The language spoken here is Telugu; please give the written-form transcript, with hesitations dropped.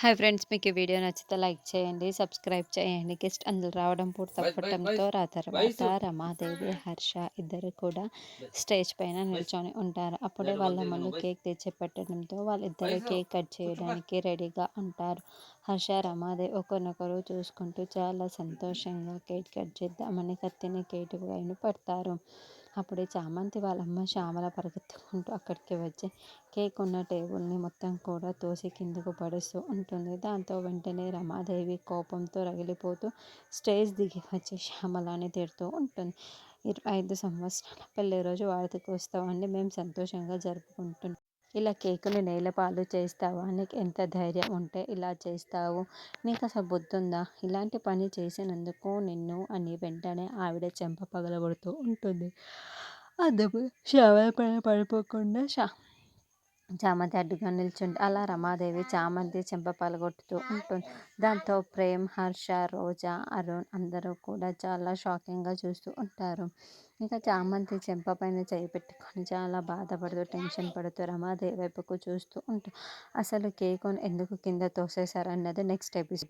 హాయ్ ఫ్రెండ్స్, మీకు ఈ వీడియో నచ్చితే లైక్ చేయండి, సబ్స్క్రైబ్ చేయండి. గెస్ట్ అందులో రావడం పూర్తి తప్పటంతో తర్వాత రమాదేవి, హర్ష ఇద్దరు కూడా స్టేజ్ పైన నిల్చొని ఉంటారు. అప్పుడే వాళ్ళ అమ్మలు కేక్ తెచ్చి పెట్టడంతో వాళ్ళిద్దరు కేక్ కట్ చేయడానికి రెడీగా ఉంటారు. హర్ష, రమాదేవి ఒకరినొకరు చూసుకుంటూ చాలా సంతోషంగా కేక్ కట్ చేద్దామని కత్తిని కేక్ పైన పడతారు. అప్పుడే చామంతి వాళ్ళమ్మ శ్యామల పరిగెత్తుకుంటూ అక్కడికి వచ్చి కేక్ ఉన్న టేబుల్ని మొత్తం కూడా తోసి కిందకు పడేస్తూ ఉంటుంది. దాంతో వెంటనే రమాదేవి కోపంతో రగిలిపోతూ స్టేజ్ దిగి వచ్చి శ్యామలాని తిడుతూ ఉంటుంది. 25 సంవత్సరాల పెళ్లి రోజు వార్షికోత్సవాన్ని మేము సంతోషంగా జరుపుకుంటున్నాం. ఇలా కేకుని నేలపాలు చేస్తావా? నీకు ఎంత ధైర్యం ఉంటే ఇలా చేస్తావు? నీకు అసలు బుద్ధుందా? ఇలాంటి పని చేసినందుకు నిన్ను అని వెంటనే ఆవిడ చెంప పగలగొడుతూ ఉంటుంది. అందుకు శ్యామల పైన పడిపోకుండా చామంతి అడ్డుగా నిల్చుంది. అలా రమాదేవి చామంతి చెంప పగలగొడుతూ ఉంటుంది. దాంతో ప్రేమ్, హర్ష, రోజా, అరుణ్ అందరూ కూడా చాలా షాకింగ్గా చూస్తూ ఉంటారు. ఇక చామంతి చెంప పైన చేయి పెట్టుకొని చాలా బాధపడుతూ టెన్షన్ పడుతూ రమాదేవి వైపుకు చూస్తూ ఉంటారు. అసలు కేకును ఎందుకు కింద తోసేశారన్నది నెక్స్ట్ ఎపిసోడ్.